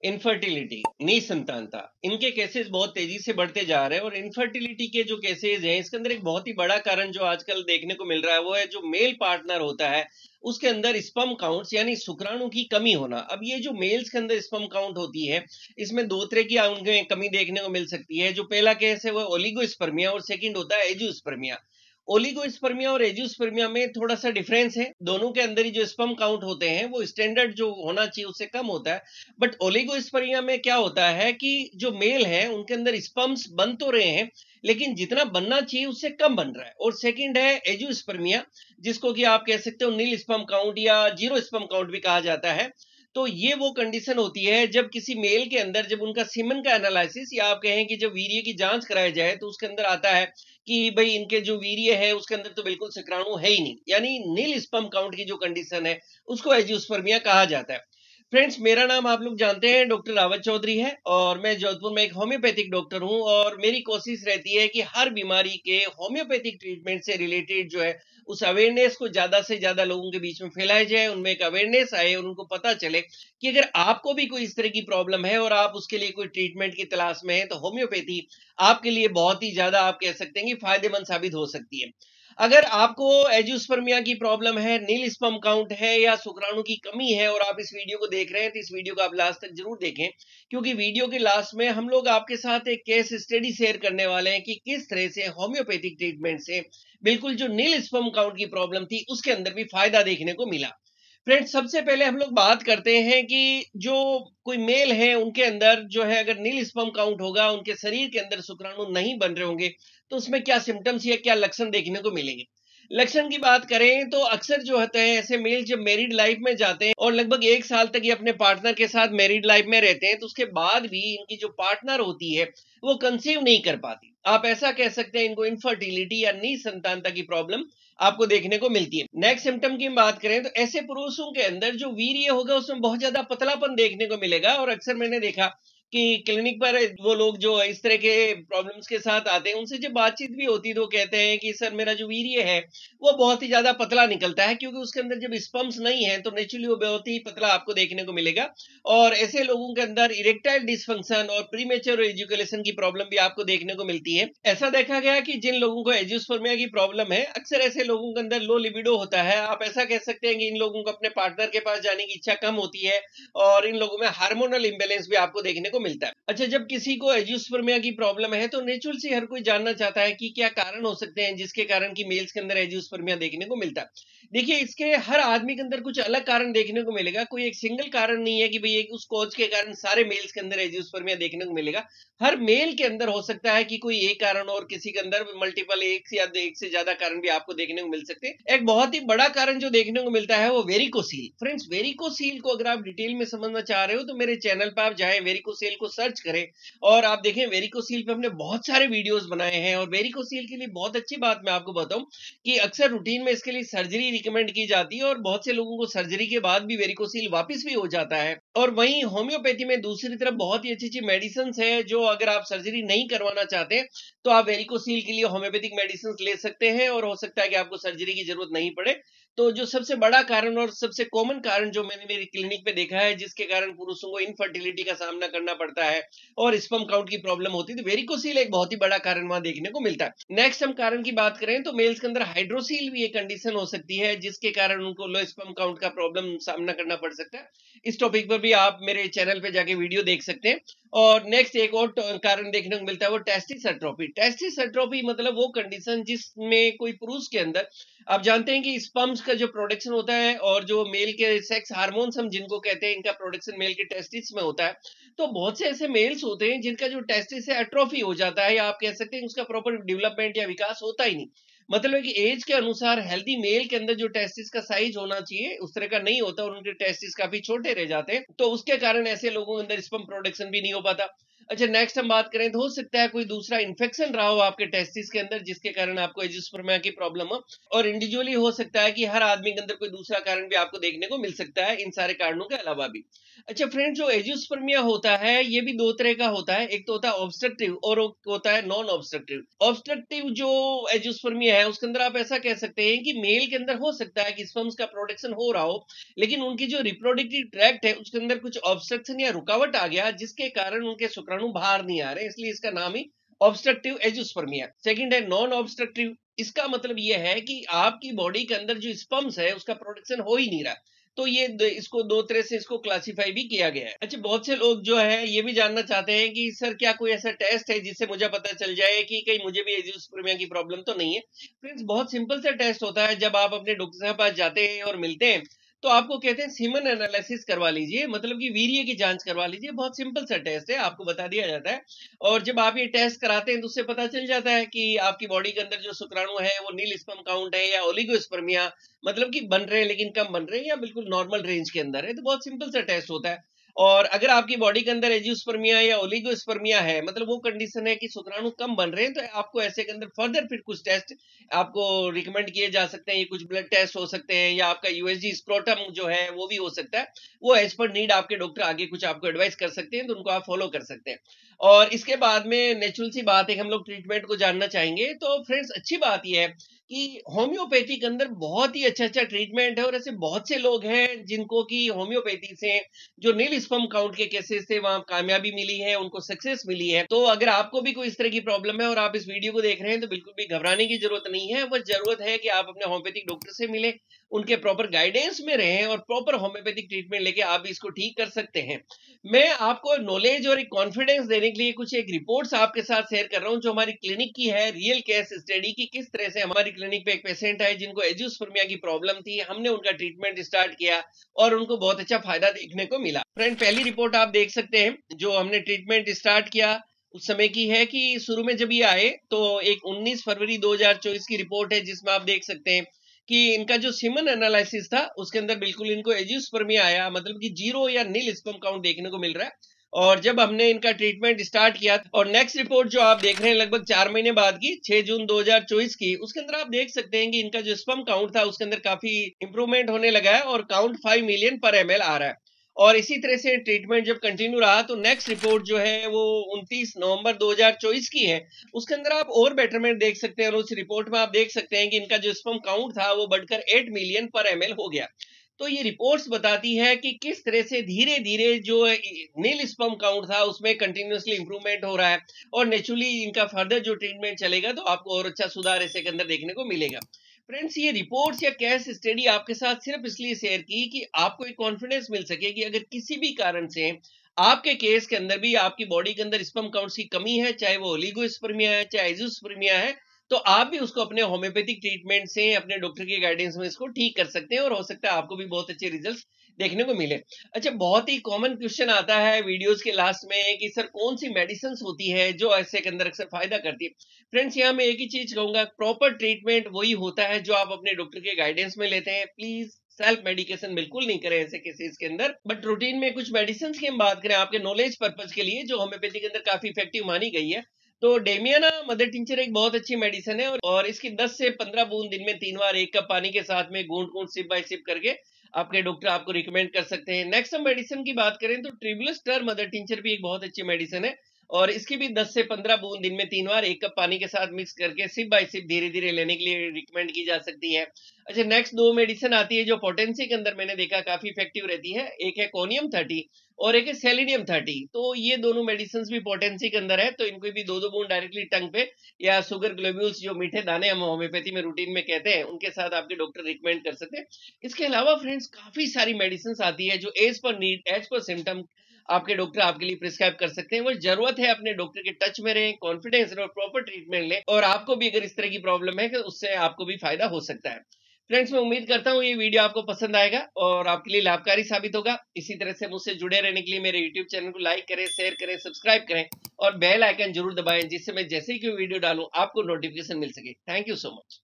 Infertility, निसंतानता, इनके cases बहुत तेजी से बढ़ते जा रहे हैं। और इनफर्टिलिटी के जो केसेस हैं, इसके अंदर एक बहुत ही बड़ा कारण जो आजकल देखने को मिल रहा है वो है जो मेल पार्टनर होता है उसके अंदर स्पर्म काउंट्स यानी शुक्राणु की कमी होना। अब ये जो मेल्स के अंदर स्पर्म काउंट होती है, इसमें दो तरह की उनके कमी देखने को मिल सकती है। जो पहला केस है वो ओलिगोस्पर्मिया और सेकंड होता है एजियोस्पर्मिया। ओलिगोस्पर्मिया और एजियोस्पर्मिया में थोड़ा सा डिफरेंस है। दोनों के अंदर ही जो स्पर्म काउंट होते हैं वो स्टैंडर्ड जो होना चाहिए उससे कम होता है। बट ओलिगोस्पर्मिया में क्या होता है कि जो मेल है उनके अंदर स्पर्म्स बन तो रहे हैं, लेकिन जितना बनना चाहिए उससे कम बन रहा है। और सेकंड है एजियोस्पर्मिया, जिसको कि आप कह सकते हो नील स्पर्म काउंट या जीरो स्पर्म काउंट भी कहा जाता है। तो ये वो कंडीशन होती है जब किसी मेल के अंदर जब उनका सीमन का एनालिसिस या आप कहें कि जब वीर्य की जांच कराई जाए तो उसके अंदर आता है कि भाई इनके जो वीर्य है उसके अंदर तो बिल्कुल शुक्राणु है ही नहीं, यानी नील स्पर्म काउंट की जो कंडीशन है उसको एजियोस्पर्मिया कहा जाता है। फ्रेंड्स, मेरा नाम आप लोग जानते हैं डॉक्टर रावत चौधरी है और मैं जोधपुर में एक होम्योपैथिक डॉक्टर हूं। और मेरी कोशिश रहती है कि हर बीमारी के होम्योपैथिक ट्रीटमेंट से रिलेटेड जो है उस अवेयरनेस को ज्यादा से ज्यादा लोगों के बीच में फैलाया जाए, उनमें एक अवेयरनेस आए और उनको पता चले कि अगर आपको भी कोई इस तरह की प्रॉब्लम है और आप उसके लिए कोई ट्रीटमेंट की तलाश में है तो होम्योपैथी आपके लिए बहुत ही ज्यादा आप कह सकते हैं कि फायदेमंद साबित हो सकती है। अगर आपको एजियोस्पर्मिया की प्रॉब्लम है, नील स्पर्म काउंट है या शुक्राणु की कमी है और आप इस वीडियो को देख रहे हैं तो इस वीडियो को आप लास्ट तक जरूर देखें, क्योंकि वीडियो के लास्ट में हम लोग आपके साथ एक केस स्टडी शेयर करने वाले हैं कि किस तरह से होम्योपैथिक ट्रीटमेंट से बिल्कुल जो नील स्पर्म काउंट की प्रॉब्लम थी उसके अंदर भी फायदा देखने को मिला। फ्रेंड्स, सबसे पहले हम लोग बात करते हैं कि जो कोई मेल है उनके अंदर जो है अगर नील स्पर्म काउंट होगा, उनके शरीर के अंदर शुक्राणु नहीं बन रहे होंगे तो उसमें क्या सिम्टम्स या क्या लक्षण देखने को मिलेंगे। लक्षण की बात करें तो अक्सर जो होते हैं ऐसे मेल जब मैरिड लाइफ में जाते हैं और लगभग 1 साल तक ये अपने पार्टनर के साथ मैरिड लाइफ में रहते हैं तो उसके बाद भी इनकी जो पार्टनर होती है वो कंसीव नहीं कर पाती। आप ऐसा कह सकते हैं इनको इनफर्टिलिटी या निसंतानता की प्रॉब्लम आपको देखने को मिलती है। नेक्स्ट सिम्टम की बात करें तो ऐसे पुरुषों के अंदर जो वीर्य होगा उसमें बहुत ज्यादा पतलापन देखने को मिलेगा। और अक्सर मैंने देखा कि क्लिनिक पर वो लोग जो इस तरह के प्रॉब्लम्स के साथ आते हैं उनसे जब बातचीत भी होती है तो कहते हैं कि सर मेरा जो वीर्य है वो बहुत ही ज्यादा पतला निकलता है, क्योंकि उसके अंदर जब स्पर्म्स नहीं है तो नेचुरली वो बहुत ही पतला आपको देखने को मिलेगा। और ऐसे लोगों के अंदर इरेक्टाइल डिसफंक्शन और प्रीमेच्योर एजुकेशन की प्रॉब्लम भी आपको देखने को मिलती है। ऐसा देखा गया कि जिन लोगों को एजियोस्पर्मिया की प्रॉब्लम है अक्सर ऐसे लोगों के अंदर लो लिबिडो होता है। आप ऐसा कह सकते हैं कि इन लोगों को अपने पार्टनर के पास जाने की इच्छा कम होती है और इन लोगों में हार्मोनल इम्बेलेंस भी आपको देखने को मिलता है। अच्छा, जब किसी को एजियोस्पर्मिया की प्रॉब्लम है तो नेचुरल से हर कोई जानना चाहता है कि क्या कारण हो सकते हैं जिसके कारण की मेल्स के अंदर एजियोस्पर्मिया देखने को मिलता है। देखिए, इसके हर आदमी के अंदर कुछ अलग कारण देखने को मिलेगा। कोई एक सिंगल कारण नहीं है कि भाई एक उस कॉज के कारण सारे मेल्स के अंदर एजियोस्पर्मिया देखने को मिलेगा। हर मेल के अंदर हो सकता है कि कोई एक कारण और किसी के अंदर मल्टीपल एक से या एक से ज्यादा कारण भी आपको देखने को मिल सकते हैं। एक बहुत ही बड़ा कारण जो देखने को मिलता है वो वेरिकोसील। फ्रेंड्स, वेरिकोसील को अगर आप डिटेल में समझना चाह रहे हो तो मेरे चैनल पर आप जाएं, वेरिकोसील को सर्च करें और आप देखें वेरिकोसील पे हमने बहुत सारे वीडियोस बनाए हैं। और वेरिकोसील के लिए बहुत अच्छी बात मैं आपको बताऊं कि अक्सर रूटीन में इसके लिए सर्जरी रिकमेंड की जाती है और बहुत से लोगों को सर्जरी के बाद भी वेरिकोसील वापस भी हो जाता है। और वहीं होम्योपैथी में दूसरी तरफ बहुत ही अच्छी अच्छी मेडिसिन है जो अगर आप सर्जरी नहीं करवाना चाहते तो आप वेरिकोसील के लिए होम्योपैथिक मेडिसिन ले सकते हैं और हो सकता है कि आपको सर्जरी की जरूरत नहीं पड़े। तो जो सबसे बड़ा कारण और सबसे कॉमन कारण जो मैंने मेरी क्लिनिक पे देखा है जिसके कारण पुरुषों को इनफर्टिलिटी का सामना करना पड़ता है और स्पर्म काउंट की प्रॉब्लम होती है, तो वेरिकोसील एक बहुत ही बड़ा कारण वहां देखने को मिलता है। नेक्स्ट हम कारण की बात करें तो मेल्स के अंदर हाइड्रोसील भी एक कंडीशन हो सकती है जिसके कारण उनको लो स्पर्म काउंट का प्रॉब्लम सामना करना पड़ सकता है। इस टॉपिक पर भी आप मेरे चैनल पे जाके वीडियो देख सकते हैं। और नेक्स्ट एक और कारण देखने को मिलता है वो टेस्टिस एट्रोफी। टेस्टिस एट्रोफी मतलब वो कंडीशन जिसमें कोई पुरुष के अंदर, आप जानते हैं कि स्पर्म्स का जो प्रोडक्शन होता है और जो मेल के सेक्स हार्मोन्स हम जिनको कहते हैं इनका प्रोडक्शन मेल के टेस्टिस में होता है। तो बहुत से ऐसे मेल्स होते हैं जिनका जो टेस्टिस है एट्रोफी हो जाता है या आप कह सकते हैं उसका प्रॉपर डेवलपमेंट या विकास होता ही नहीं। मतलब कि एज के अनुसार हेल्दी मेल के अंदर जो टेस्टिस का साइज होना चाहिए उस तरह का नहीं होता और उनके टेस्टिस काफी छोटे रह जाते हैं, तो उसके कारण ऐसे लोगों के अंदर स्पर्म प्रोडक्शन भी नहीं हो पाता। अच्छा, नेक्स्ट हम बात करें तो हो सकता है कोई दूसरा इन्फेक्शन रहा हो आपके टेस्टिस के अंदर जिसके कारण आपको एजियोस्पर्मिया की प्रॉब्लम हो, और इंडिविजुअली हो सकता है कि हर आदमी के अंदर कोई दूसरा कारण भी आपको देखने को मिल सकता है इन सारे कारणों के अलावा भी। अच्छा फ्रेंड्स, जो एजियोस्पर्मिया होता है ये भी दो तरह का होता है, एक तो होता है ऑब्स्ट्रक्टिव और एक होता है नॉन ऑब्स्ट्रक्टिव। ऑब्स्ट्रक्टिव जो एजियोस्पर्मिया है उसके अंदर आप ऐसा कह सकते हैं कि मेल के अंदर हो सकता है कि स्पर्म्स का प्रोडक्शन हो रहा हो, लेकिन उनकी जो रिप्रोडक्टिव ट्रैक्ट है उसके अंदर कुछ ऑब्स्ट्रक्शन या रुकावट आ गया जिसके कारण उनके शुक्राणु बाहर नहीं आ रहे, इसलिए इसका नाम ही ऑब्स्ट्रक्टिव एजियोस्पर्मिया। सेकंड है नॉन ऑब्स्ट्रक्टिव। इसका मतलब यह है कि आपकी बॉडी के अंदर जो स्पर्म्स है उसका प्रोडक्शन हो ही नहीं रहा। तो ये इसको दो तरह से इसको क्लासिफाई भी किया गया है। अच्छा, बहुत से लोग जो है ये भी जानना चाहते हैं कि सर क्या कोई ऐसा टेस्ट है जिससे मुझे पता चल जाए कि कहीं मुझे भी एजियोस्पर्मिया की प्रॉब्लम तो नहीं है। फ्रेंड्स, बहुत सिंपल सा टेस्ट होता है। जब आप अपने डॉक्टर के पास जाते हैं और मिलते हैं तो आपको कहते हैं सीमन एनालिसिस करवा लीजिए, मतलब कि वीर्य की जांच करवा लीजिए। बहुत सिंपल सा टेस्ट है, आपको बता दिया जाता है। और जब आप ये टेस्ट कराते हैं तो उससे पता चल जाता है कि आपकी बॉडी के अंदर जो शुक्राणु है वो नील स्पर्म काउंट है या ओलिगोस्पर्मिया, मतलब कि बन रहे हैं लेकिन कम बन रहे हैं या बिल्कुल नॉर्मल रेंज के अंदर है। तो बहुत सिंपल सा टेस्ट होता है। और अगर आपकी बॉडी के अंदर एजियोस्पर्मिया या ओलिगोस्पर्मिया है, मतलब वो कंडीशन है कि शुक्राणु कम बन रहे हैं, तो आपको ऐसे के अंदर फर्दर फिर कुछ टेस्ट आपको रिकमेंड किए जा सकते हैं। ये कुछ ब्लड टेस्ट हो सकते हैं या आपका यूएसजी स्क्रोटम जो है वो भी हो सकता है। वो एज पर नीड आपके डॉक्टर आगे कुछ आपको एडवाइस कर सकते हैं, तो उनको आप फॉलो कर सकते हैं। और इसके बाद में नेचुरल सी बात है, हम लोग ट्रीटमेंट को जानना चाहेंगे। तो फ्रेंड्स, अच्छी बात यह है कि होम्योपैथी के अंदर बहुत ही अच्छा ट्रीटमेंट है, और ऐसे बहुत से लोग हैं जिनको की होम्योपैथी से जो नील स्पर्म काउंट के केसेस थे वहां कामयाबी मिली है, उनको सक्सेस मिली है। तो अगर आपको भी कोई इस तरह की प्रॉब्लम है और आप इस वीडियो को देख रहे हैं तो बिल्कुल भी घबराने की जरूरत नहीं है। बस जरूरत है कि आप अपने होम्योपैथिक डॉक्टर से मिले, उनके प्रॉपर गाइडेंस में रहें और प्रॉपर होम्योपैथिक ट्रीटमेंट लेके आप भी इसको ठीक कर सकते हैं। मैं आपको नॉलेज और एक कॉन्फिडेंस देने के लिए कुछ एक रिपोर्ट्स आपके साथ शेयर कर रहा हूं जो हमारी क्लिनिक की है, रियल केस स्टडी की। किस तरह से हमारी क्लिनिक पे एक पेशेंट है जिनको एजियोस्पर्मिया की प्रॉब्लम थी, हमने उनका ट्रीटमेंट स्टार्ट किया और उनको बहुत अच्छा फायदा देखने को मिला। फ्रेंड, पहली रिपोर्ट आप देख सकते हैं जो हमने ट्रीटमेंट स्टार्ट किया उस समय की है कि शुरू में जब ये आए तो एक 19 फरवरी 2024 की रिपोर्ट है जिसमें आप देख सकते हैं कि इनका जो सीमन एनालिसिस था उसके अंदर बिल्कुल इनको एजियोस्पर्मिया आया, मतलब कि 0 या नील स्पर्म काउंट देखने को मिल रहा है। और जब हमने इनका ट्रीटमेंट स्टार्ट किया और नेक्स्ट रिपोर्ट जो आप देख रहे हैं लगभग 4 महीने बाद की 6 जून 2024 की, उसके अंदर आप देख सकते हैं कि इनका जो स्पर्म काउंट था उसके अंदर काफी इंप्रूवमेंट होने लगा है और काउंट 5 मिलियन पर ml आ रहा है। और इसी तरह से ट्रीटमेंट जब कंटिन्यू रहा तो नेक्स्ट रिपोर्ट जो है वो 29 नवंबर 2024 की है। उसके अंदर आप और बेटरमेंट देख सकते हैं और उस रिपोर्ट में आप देख सकते हैं कि इनका जो स्पर्म काउंट था वो बढ़कर 8 मिलियन पर ml हो गया। तो ये रिपोर्ट्स बताती है कि किस तरह से धीरे धीरे जो नील स्पर्म काउंट था उसमें कंटिन्यूअसली इंप्रूवमेंट हो रहा है, और नेचुरली इनका फर्दर जो ट्रीटमेंट चलेगा तो आपको और अच्छा सुधार ऐसे के अंदर देखने को मिलेगा। फ्रेंड्स, ये रिपोर्ट्स या केस स्टडी आपके साथ सिर्फ इसलिए शेयर की कि आपको एक कॉन्फिडेंस मिल सके कि अगर किसी भी कारण से आपके केस के अंदर भी आपकी बॉडी के अंदर स्पर्म काउंट्स की कमी है, चाहे वो ओलिगोस्पर्मिया है चाहे एजियोस्पर्मिया है, तो आप भी उसको अपने होम्योपैथिक ट्रीटमेंट से अपने डॉक्टर के गाइडेंस में इसको ठीक कर सकते हैं और हो सकता है आपको भी बहुत अच्छे रिजल्ट्स देखने को मिले। अच्छा, बहुत ही कॉमन क्वेश्चन आता है वीडियोस के लास्ट में कि सर कौन सी मेडिसिन होती है जो ऐसे के अंदर अक्सर फायदा करती है। फ्रेंड्स, यहाँ मैं एक ही चीज कहूंगा, प्रॉपर ट्रीटमेंट वही होता है जो आप अपने डॉक्टर के गाइडेंस में लेते हैं। प्लीज सेल्फ मेडिकेशन बिल्कुल नहीं करें ऐसे केसेस के अंदर। बट रूटीन में कुछ मेडिसिन की हम बात करें आपके नॉलेज पर्पज के लिए जो होम्योपैथी के अंदर काफी इफेक्टिव मानी गई है, तो डेमियाना मदर टिंचर एक बहुत अच्छी मेडिसिन है और इसकी 10 से 15 बूंद दिन में 3 बार 1 कप पानी के साथ में घूंट घूंट सिप बाय सिप करके आपके डॉक्टर आपको रिकमेंड कर सकते हैं। नेक्स्ट हम मेडिसिन की बात करें तो ट्रिबुलस्टर मदर टिंचर भी एक बहुत अच्छी मेडिसिन है और इसकी भी 10 से 15 बूंद दिन में 3 बार 1 कप पानी के साथ मिक्स करके सिप बाय सिप धीरे धीरे लेने के लिए रिकमेंड की जा सकती है। अच्छा, नेक्स्ट दो मेडिसिन आती है जो पोटेंसी के अंदर मैंने देखा काफी इफेक्टिव रहती है, एक है कोनियम 30 और एक है सेलिनियम 30। तो ये दोनों मेडिसिन भी पोटेंसी के अंदर है, तो इनको भी दो बूंद डायरेक्टली टंग पे या शुगर ग्लोब्यूल्स जो मीठे दाने हम होम्योपैथी में रूटीन में कहते हैं उनके साथ आपके डॉक्टर रिकमेंड कर सकते हैं। इसके अलावा फ्रेंड्स काफी सारी मेडिसिन आती है जो as per need as per symptom आपके डॉक्टर आपके लिए प्रिस्क्राइब कर सकते हैं। वो जरूरत है अपने डॉक्टर के टच में रहें, कॉन्फिडेंस और प्रॉपर ट्रीटमेंट लें, और आपको भी अगर इस तरह की प्रॉब्लम है तो उससे आपको भी फायदा हो सकता है। फ्रेंड्स, मैं उम्मीद करता हूँ ये वीडियो आपको पसंद आएगा और आपके लिए लाभकारी साबित होगा। इसी तरह से मुझसे जुड़े रहने के लिए मेरे YouTube चैनल को लाइक करें, शेयर करें, सब्सक्राइब करें और बेल आइकन जरूर दबाएं जिससे मैं जैसे ही कोई वीडियो डालूं आपको नोटिफिकेशन मिल सके। Thank you so much.